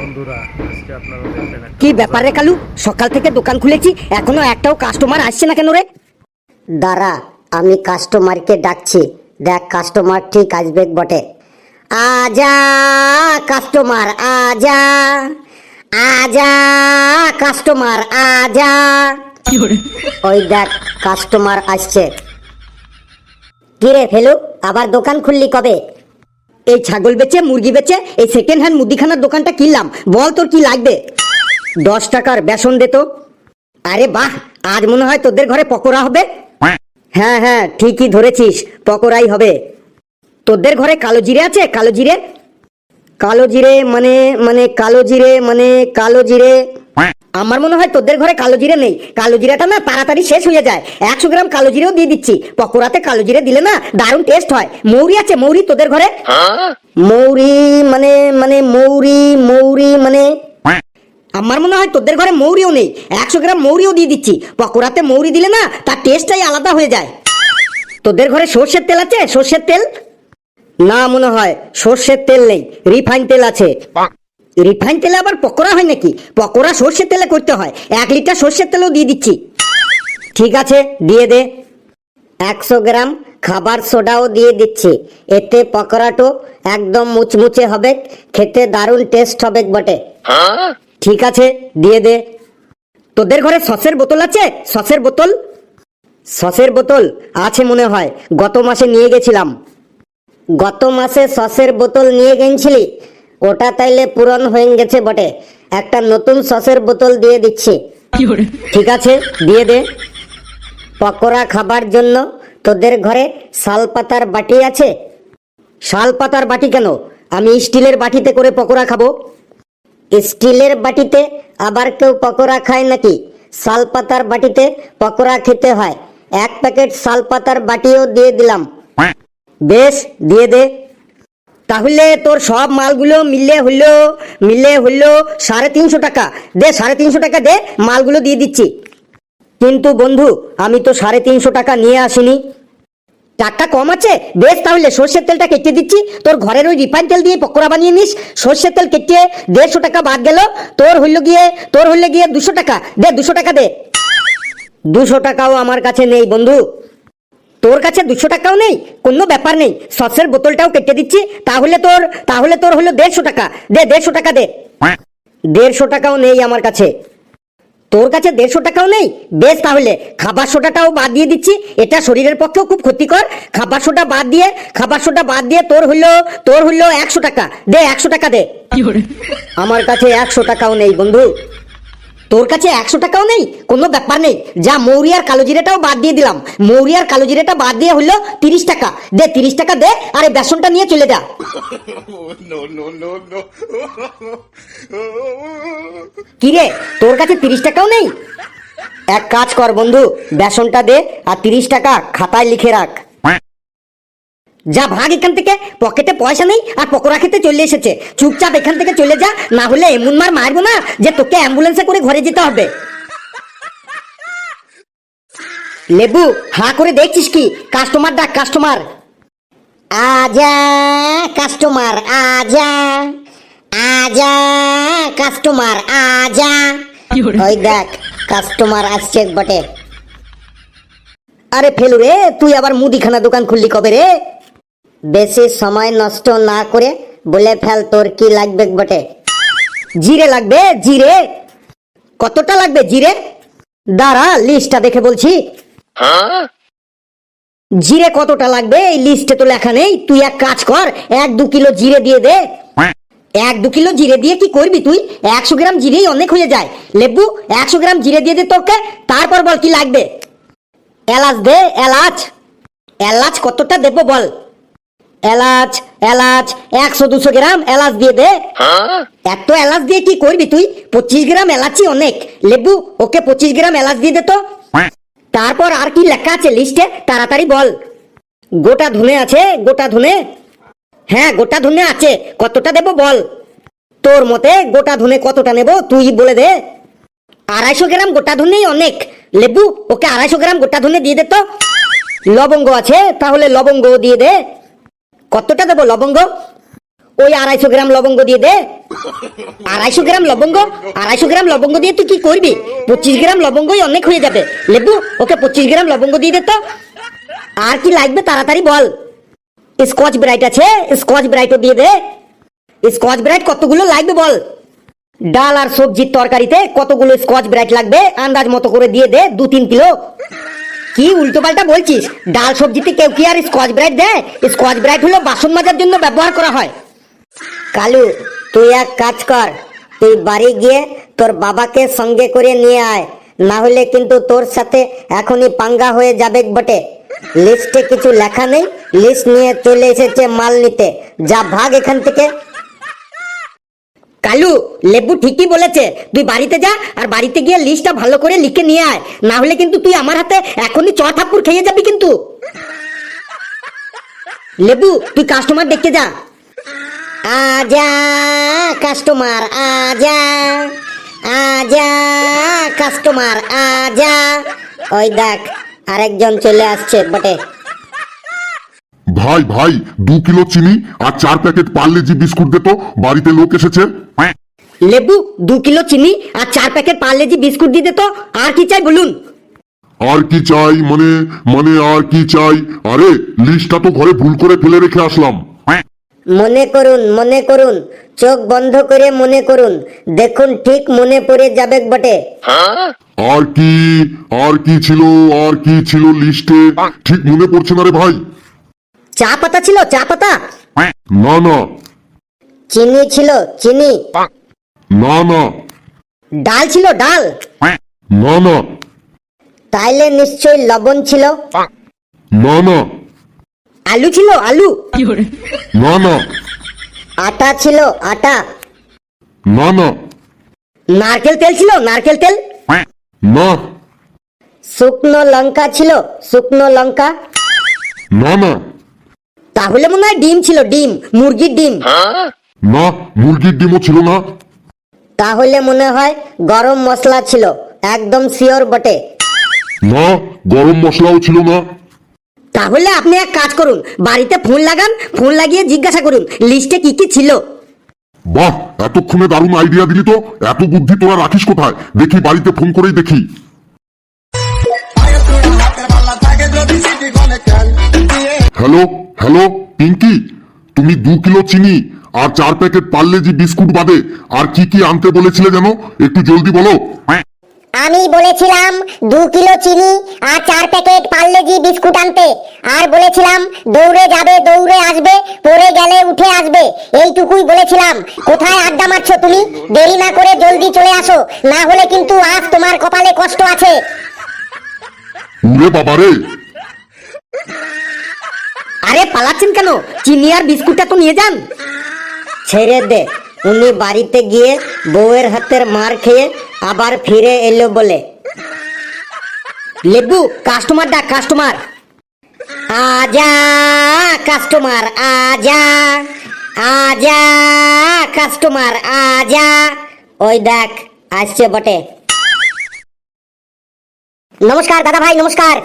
বন্ধুরা, আজকে আপনারা দেখবেন কি ব্যাপার রে কালু, সকাল থেকে দোকান খুলেছি এখনো একটাও কাস্টমার আসছে না কেন রে? দাঁড়া, আমি কাস্টমারকে ডাকছি, দেখ কাস্টমার ঠিক আসবে বটে। আজা কাস্টমার আজা, আজা কাস্টমার আজা। ওই দেখ কাস্টমার আসছে। কিরে ফেলু, আবার দোকান খুললি কবে? এই ছাগল বেচে মুরগি বেচে এই সেকেন্ড হ্যান্ড মুদিখানার দোকানটা কিনলাম। বল তোর কি লাগবে? 10 টাকার বেসন দে তো। আরে বাহ, আজ মনে হয় তোদের ঘরে পকোড়া হবে। হ্যাঁ হ্যাঁ ঠিকই ধরেছিস, পকোড়াই হবে। তোদের ঘরে কালো জিরে আছে? কালো জিরে? কালো জিরে মানে মানে কালো জিরে মানে কালো জিরে? আমার মনে হয় তোদের ঘরে কালো জিরে নেই। কালো জিরাটা না তাড়াতাড়ি শেষ হয়ে যায়। 100 গ্রাম কালো জিরেও দিয়ে দিচ্ছি। পকোড়াতে কালো জিরে দিলে না দারুণ টেস্ট হয়। মৌরি আছে? মৌরি তোদের ঘরে? মৌরি মানে মানে মৌরি মৌরি মানে আমার মনে হয় তোদের ঘরে মৌরিও নেই। 100 গ্রাম মৌরিও দিয়ে দিচ্ছি। পকোড়াতে মৌরি দিলে না তার টেস্টটাই আলাদা হয়ে যায়। তোদের ঘরে সর্ষের তেল আছে? সর্ষের তেল? না মনে হয় সর্ষের তেল নেই, রিফাইন তেল আছে। রিফাইন তেলে আবার পকোড়া হয় নাকি? পকোড়া সর্ষের তেলে করতে হয়। 1 লিটার সর্ষের তেলও দিয়ে দিচ্ছি। ঠিক আছে দিয়ে দে। 100 গ্রাম খাবার সোডাও দিয়ে দিচ্ছি। এতে পকোড়াটো একদম মুচমুচে হবে, খেতে দারুণ টেস্ট হবে বটে। ঠিক আছে দিয়ে দে। তোদের ঘরে সসের বোতল আছে? সসের বোতল? সসের বোতল আছে মনে হয়, গত মাসে নিয়ে গেছিলাম। গত মাসে সসের বোতল নিয়ে গেছিলি? ওটা তাইলে পূরণ হয়ে গেছে বটে। একটা নতুন সসের বোতল দিয়ে দিচ্ছি। ঠিক আছে দিয়ে দে। পকোড়া খাবার জন্য তোদের ঘরে শাল পাতার বাটি আছে? শাল পাতার বাটি কেন? আমি স্টিলের বাটিতে করে পকোড়া খাবো। স্টিলের বাটিতে আবার কেউ পকোড়া খায় নাকি? শাল পাতার বাটিতে পকোড়া খেতে হয়। 1 প্যাকেট শাল পাতার বাটিও দিয়ে দিলাম। বেশ দিয়ে দে। তাহলে তোর সব মালগুলো মিলে হইলো 350 টাকা। দে 350 টাকা দে, মালগুলো দিয়ে দিচ্ছি। কিন্তু বন্ধু আমি তো 350 টাকা নিয়ে আসিনি। টাকা কম আছে? বেশ তাহলে সর্ষের তেলটা কেটে দিচ্ছি। তোর ঘরের ওই রিফাইন তেল দিয়ে পকোড়া বানিয়ে নিস। সর্ষের তেল কেটে 150 টাকা বাদ গেল। তোর হইলো গিয়ে 200 টাকা। দে 200 টাকা দে। 200 টাকাও আমার কাছে নেই বন্ধু। তোর কাছে 200 টাকাও নেই? কোনো ব্যাপার নেই, সসের বোতলটাও কেটে দিচ্ছি। তাহলে তোর হলো 150 টাকা। দে 150 টাকা দে। 150 টাকাও নেই আমার কাছে। তোর কাছে 150 টাকাও নেই? বেশ তাহলে খাবার সোডাটাও বাদ দিয়ে দিচ্ছি। এটা শরীরের পক্ষেও খুব ক্ষতিকর। খাবার সোডা বাদ দিয়ে তোর হইলো 100 টাকা। দে 100 টাকা দে। আমার কাছে 100 টাকাও নেই বন্ধু। তোর কাছে 100 টাকাও নেই? কোনো ব্যাপার নেই, যা মৌরি আর কালো জিরেটাও বাদ দিয়ে দিলাম। মৌরি আর কালো জিরেটা বাদ দিয়ে হইলো 30 টাকা। দে 30 টাকা দে, আরে বেসনটা নিয়ে চলে যা। কিরে তোর কাছে 30 টাকাও নেই? এক কাজ কর বন্ধু, বেসনটা দে আর 30 টাকা খাতায় লিখে রাখ। যা ভাগ এখান থেকে, পকেটে পয়সা নেই আর পকোড়া খেতে চলে এসেছে। চুপচাপ এখান থেকে চলে যা, না হলে এমন মারবো না যে তোকে অ্যাম্বুলেন্সে করে ঘরে যেতে হবে। লেবু হা করে দেখছিস কি? কাস্টমার ডাক, কাস্টমার। আজা কাস্টমার আজা, আজা কাস্টমার আজা। ওই দেখ কাস্টমার আসছে বটে। আরে ফেলু রে, তুই আবার মুদিখানা দোকান খুললি কবে রে? বেশি সময় নষ্ট না করে বলে ফেল তোর কি লাগবে বটে। জিরে লাগবে, জিরে। কতটা লাগবে জিরে? দাঁড়া লিস্টটা দেখে বলছি। জিরে কতটা লাগবে এই লিস্টে তো লেখা নেই। তুই এক কাজ কর, 1-2 কিলো জিরে দিয়ে দে। 1-2 কিলো জিরে দিয়ে কি করবি তুই? 100 গ্রাম জিরেই অনেক হয়ে যায়। লেবু 100 গ্রাম জিরে দিয়ে দে তোকে। তারপর বল কি লাগবে। এলাচ দে, এলাচ। এলাচ কতটা দেবো বল? এলাচ 100-200 গ্রাম এলাচ দিয়ে দে। এত এলাচ দিয়ে কি করবি তুই? 25 গ্রাম এলাচই অনেক। লেবু ওকে 25 গ্রাম এলাচ দিয়ে দে তো। তারপর আর কি লেখা আছে লিস্টে তাড়াতাড়ি বল। গোটা ধনে আছে? গোটা ধনে? হ্যাঁ গোটা ধনে আছে। কতটা দেবো বল? তোর মতে গোটা ধনে কতটা নেব তুই বলে দে। 250 গ্রাম গোটা ধনেই অনেক। লেবু ওকে 250 গ্রাম গোটা ধনে দিয়ে দে তো। লবঙ্গ আছে? তাহলে লবঙ্গ দিয়ে দে। কতটা দেবো লবঙ্গ? ওই 250 গ্রাম লবঙ্গ দিয়ে দে। 250 গ্রাম লবঙ্গ? 250 গ্রাম লবঙ্গ দিয়ে তুই কি করবি? 25 গ্রাম লবঙ্গই অনেক হয়ে যাবে। লেবু, ওকে 25 গ্রাম লবঙ্গ দিয়ে দে তো। আর কি লাগবে তাড়াতাড়ি বল। স্কচ ব্রাইট আছে, স্কচ ব্রাইটও দিয়ে দে। স্কচ ব্রাইট কতগুলো লাগবে বল। ডাল আর সবজির তরকারিতে কতগুলো স্কচ ব্রাইট লাগবে আন্দাজ মতো করে দিয়ে দে, 2-3 কিলো। কি উল্টো পাল্টা বলছিস? ডাল সবজিতে কেউ কি আর স্কচ ব্রাইট দেয়? স্কচ ব্রাইট হলো বাসন মাজার জন্য ব্যবহার করা হয়। কালু, তুই এক কাজ কর, তুই বাড়ি গিয়ে তোর বাবাকে সঙ্গে করে নিয়ে আয়, না হলে কিন্তু তোর সাথে এখনই পাঙ্গা হয়ে যাবে বটে। লিস্টে কিছু লেখা নেই, লিস্ট নিয়ে চলে এসেছে মাল নিতে। যা ভাগ এখান থেকে। কালু, লেবু ঠিকই বলেছে। তুই বাড়িতে যা, আর বাড়িতে গিয়ে লিস্টটা ভালো করে লিখে নিয়ে আয়, না হলে কিন্তু তুই আমার হাতে এখনই থাপ্পড় খেয়ে যাবি কিন্তু। লেবু, তুই কাস্টমার দেখতে যা। আজা কাস্টমার আজা, আজা কাস্টমার আজা। ওই দেখ, আরেকজন চলে আসছে বটে। ভাই ভাই 2 কিলো চিনি আর 4 প্যাকেট পার্লেজি বিস্কুট দে তো, বাড়িতে লোক এসেছে। লেবু, 2 কিলো চিনি আর 4 প্যাকেট পার্লেজি বিস্কুট দিয়ে দে তো। আর কি চাই বলুন? আর কি চাই মানে মানে আর কি চাই? আরে লিস্টটা তো ঘরে ভুল করে ফেলে রেখে আসলাম। মনে করুন, মনে করুন, চোখ বন্ধ করে মনে করুন, দেখুন ঠিক মনে পড়ে যাবে বটে। আর কি ছিল, আর কি ছিল লিস্টে? ঠিক মনে পড়ছে না রে ভাই। চা পাতা ছিল, চা পাতা। না না চিনি ছিল, চিনি। না না ডাল ছিল, ডাল। না না তাইলে নিশ্চয়ই লবণ ছিল। না না আলু ছিল, আলু। না না আটা ছিল, আটা। না না নারকেল তেল ছিল, নারকেল তেল। না শুকনো লঙ্কা ছিল, শুকনো লঙ্কা। না না তাহলে মনে হয় ডিম ছিল, ডিম, মুরগির ডিম। না মুরগির ডিমও ছিল না। তাহলে মনে হয় গরম মশলা ছিল, একদম শিওর বটে। না গরম মশলাও ছিল না। তাহলে আপনি এক কাজ করুন, বাড়িতে ফোন লাগান, ফোন লাগিয়ে জিজ্ঞাসা করুন লিস্টে কি কি ছিল। বাহ, এতক্ষণে দারুণ আইডিয়া দিলি তো। এত বুদ্ধি তোরা রাখিস কোথায়? দেখি বাড়িতে ফোন করেই দেখি। হ্যালো হ্যালো পিঙ্কি, তুমি 2 কিলো চিনি আর 4 প্যাকেট পার্লেজি বিস্কুট বাদে আর কি কি আনতে বলেছিলে যেন? একটু জলদি বলো। আমি বলেছিলাম 2 কিলো চিনি আর 4 প্যাকেট পার্লেজি বিস্কুট আনতে, আর বলেছিলাম দৌড়ে যাবে দৌড়ে আসবে, পড়ে গেলে উঠে আসবে। এইটুকুই বলেছিলাম। কোথায় আড্ডা মারছো তুমি? দেরি না করে জলদি চলে আসো, না হলে কিন্তু আজ তোমার কপালে কষ্ট আছে। উরে বাবারে! আরে পালাচ্ছেন কেন? চিনি আর বিস্কুটটা তো নিয়ে যান। ছেড়ে দে, উনি বাড়িতে গিয়ে বউয়ের হাতের মার খেয়ে আবার ফিরে এলো বলে। লেবু, কাস্টমার ডাক, কাস্টমার। আজা কাস্টমার আজা, আজা কাস্টমার আজা। ওই দেখ, আসছে বটে। নমস্কার দাদা ভাই, নমস্কার।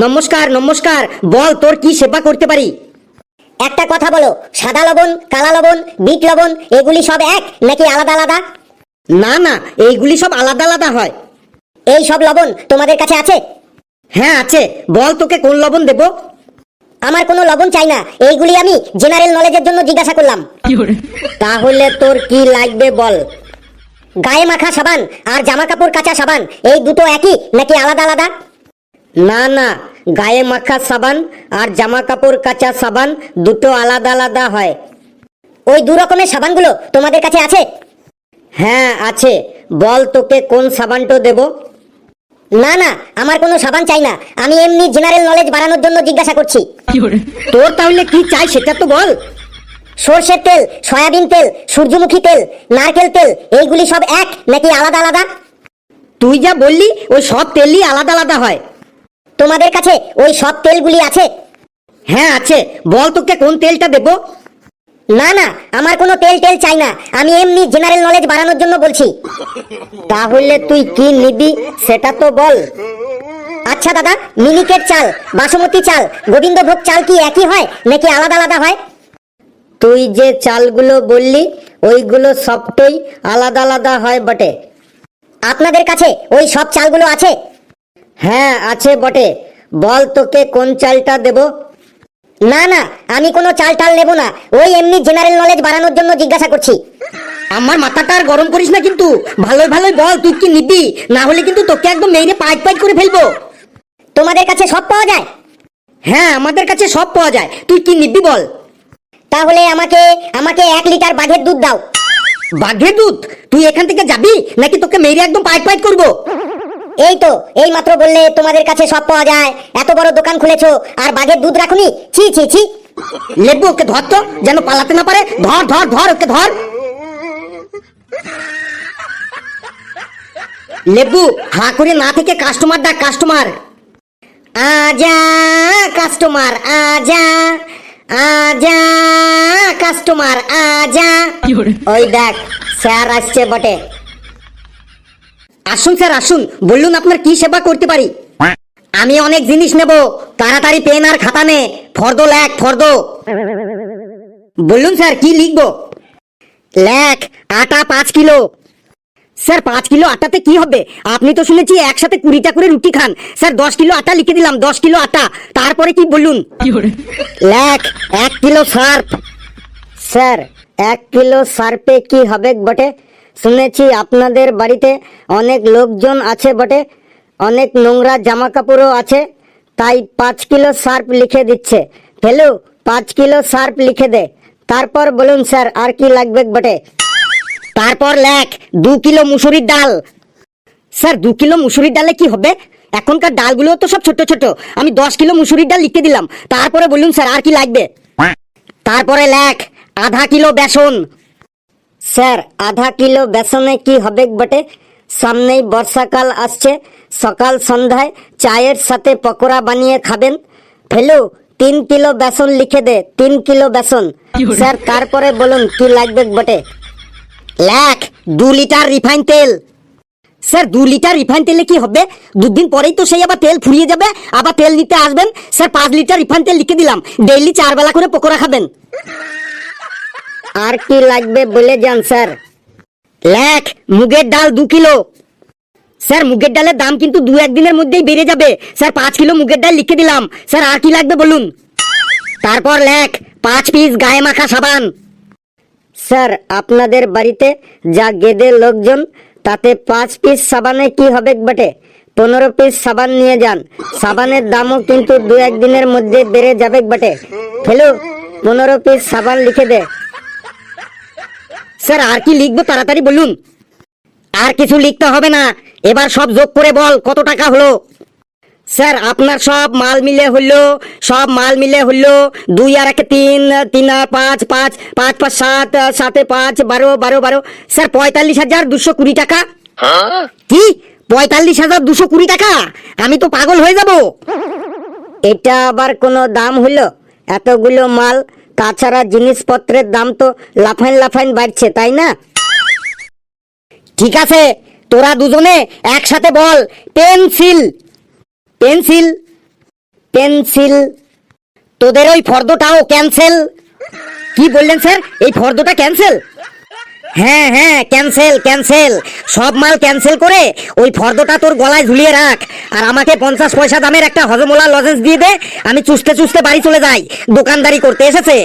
নমস্কার নমস্কার, বল তোর কি সেবা করতে পারি? একটা কথা বলো, সাদা লবণ, কালা লবণ, বিট লবণ এগুলি সব এক নাকি আলাদা আলাদা? না না, এইগুলি সব আলাদা আলাদা হয়। এই সব লবণ তোমাদের কাছে আছে? হ্যাঁ আছে, বল তোকে কোন লবণ দেব? আমার কোনো লবণ চাই না, এইগুলি আমি জেনারেল নলেজের জন্য জিজ্ঞাসা করলাম। তাহলে তোর কি লাগবে বল। গায়ে মাখা সাবান আর জামা কাপড় কাচা সাবান এই দুটো একই নাকি আলাদা আলাদা? না না, গায়ে মাখা সাবান আর জামা কাপড় কাচা সাবান দুটো আলাদা আলাদা হয়। ওই 2 রকমের সাবানগুলো তোমাদের কাছে আছে? হ্যাঁ আছে, বল তোকে কোন সাবানটা দেব? না না, আমার কোনো সাবান চাই না, আমি এমনি জেনারেল নলেজ বাড়ানোর জন্য জিজ্ঞাসা করছি। তোর তাহলে কি চাই সেটা তো বল। সর্ষের তেল, সয়াবিন তেল, সূর্যমুখী তেল, নারকেল তেল এইগুলি সব এক নাকি আলাদা আলাদা? তুই যা বললি ওই সব তেলই আলাদা আলাদা হয়। তোমাদের কাছে ওই সব তেলগুলি আছে? হ্যাঁ আছে, বল তোকে কোন তেলটা দেব? না না, আমার কোনো তেল টেল চাই না, আমি এমনি জেনারেল নলেজ বাড়ানোর জন্য বলছি। তাহলে তুই কি নিবি সেটা তো বল। আচ্ছা দাদা, মিনিকেট চাল, বাসমতি চাল, গোবিন্দভোগ চাল কি একই হয় নাকি আলাদা আলাদা হয়? তুই যে চালগুলো বললি ওইগুলো সবটাই আলাদা আলাদা হয় বটে। আপনাদের কাছে ওই সব চালগুলো আছে? হ্যাঁ আছে বটে, বল তোকে কোন চালটা দেব? না না, আমি কোনো চাল টাল নেব না, ওই এমনি জেনারেল নলেজ বাড়ানোর জন্য জিজ্ঞাসা করছি। আমার মাথাটা আর গরম করিস না কিন্তু, ভালোই ভালোই বল তুই কি নিবি, না হলে কিন্তু তোকে একদম মেরে পাইট পাইট করে ফেলবো। তোমাদের কাছে সব পাওয়া যায়? হ্যাঁ আমাদের কাছে সব পাওয়া যায়, তুই কি নিবি বল। তাহলে আমাকে আমাকে 1 লিটার বাঘের দুধ দাও। বাঘের দুধ? তুই এখান থেকে যাবি নাকি তোকে মেরে একদম পাইট পাইট করবো? এই তো এই মাত্র বললে তোমাদের কাছে সব পাওয়া যায়, এত বড় দোকান খুলেছো আর বাঘের দুধ রাখুনি? ছি ছি ছি। লেবু ওকে ধর তো, যেন পালাতে না পারে। ধর ধর ধর ওকে ধর। লেবু হা করে না থেকে কাস্টমার ডাক, কাস্টমার। আজা কাস্টমার আজা, আজা কাস্টমার আজা। ওই দেখ স্যার আসছে বটে। আসুন স্যার আসুন, বলুন আপনার কি সেবা করতে পারি। আমি অনেক জিনিস নেব, তাড়াতাড়ি পেন আর খাতা নে। ফর্দ লেখ ফর্দ। বলুন স্যার কি লিখবো? লেখ আটা 5 কিলো। স্যার 5 কিলো আটাতে কি হবে? আপনি তো শুনেছি একসাথে 20টা করে রুটি খান। স্যার 10 কিলো আটা লিখে দিলাম, 10 কিলো আটা। তারপরে কি বলুন? লেখ 1 কিলো সার্ফ। স্যার 1 কিলো সার্ফে কি হবে বটে? শুনেছি আপনাদের বাড়িতে অনেক লোকজন আছে বটে, অনেক নোংরা জামা কাপড়ও আছে, তাই 5 কিলো সার্ফ লিখে দিচ্ছে। ফেলু 5 কিলো সার্ফ লিখে দে। তারপর বলুন স্যার আর কি লাগবে বটে? তারপর লেখ 2 কিলো মুসুরির ডাল। স্যার 2 কিলো মুসুরির ডালে কি হবে? এখনকার ডালগুলো তো সব ছোট ছোট। আমি 10 কিলো মুসুরির ডাল লিখে দিলাম। তারপরে বলুন স্যার আর কি লাগবে? তারপরে লেখ আধা কিলো বেসন। স্যার আধা কিলো বেসনে কি হবে বটে? সামনেই বর্ষাকাল আসছে, সকাল সন্ধ্যায় চায়ের সাথে পকোড়া বানিয়ে খাবেন। ফেলু 3 কিলো বেসন লিখে দে, 3 কিলো বেসন। স্যার তারপরে বলুন কি লাগবে বটে? লেখ 2 লিটার রিফাইন তেল। স্যার 2 লিটার রিফাইন তেলে কি হবে? 2 দিন পরেই তো সেই আবার তেল ফুরিয়ে যাবে, আবার তেল নিতে আসবেন। স্যার 5 লিটার রিফাইন তেল লিখে দিলাম, ডেইলি 4 বেলা করে পকোড়া খাবেন। আর কি লাগবে বলে যান স্যার? লেখ মুগের ডাল 2 কিলো। স্যার মুগের ডালের দাম কিন্তু 2-1 দিনের মধ্যেই বেড়ে যাবে। স্যার 5 কিলো মুগের ডাল লিখে দিলাম। স্যার আর কি লাগবে বলুন? তারপর লেখ 5 পিস গায়ে মাখা সাবান। স্যার আপনাদের বাড়িতে যা গেদে লোকজন, তাতে 5 পিস সাবানে কি হবে বটে? 15 পিস সাবান নিয়ে যান। সাবানের দামও কিন্তু 2-1 দিনের মধ্যে বেড়ে যাবে বটে। ফেলু 15 পিস সাবান লিখে দে। স্যার আর কি লিখবো তাড়াতাড়ি বলুন। আর কিছু লিখতে হবে না, এবার সব যোগ করে বল কত টাকা হলো। স্যার আপনার সব মাল মিলে হলো, সব মাল মিলে হলো 2 আর 1 3, 3 আর 5 5, 5 5 7, 7 5 12, 12 12। স্যার 45,220 টাকা। কি 45,220 টাকা? আমি তো পাগল হয়ে যাব। এটা আবার কোনো দাম হলো? এতগুলো মাল, তাছাড়া জিনিসপত্রের দাম তো লাফাইন লাফাইন বাড়ছে, তাই না? ঠিক আছে তোরা দুজনে একসাথে বল পেন্সিল। Pencil pencil. তোদের ওই ফর্দটাও ক্যান্সেল। কি বললেন স্যার? এই ফর্দটা ক্যান্সেল? হ্যাঁ হ্যাঁ ক্যান্সেল ক্যান্সেল, সব মাল ক্যান্সেল করে ওই ফর্দটা তোর গলায় ঝুলিয়ে রাখ, আর আমাকে 50 পয়সা দামের একটা হজমোলা লজেন্স দিয়ে দে। আমি চুষতে চুষতে বাড়ি চলে যাই, দোকানদারি করতে এসেছে।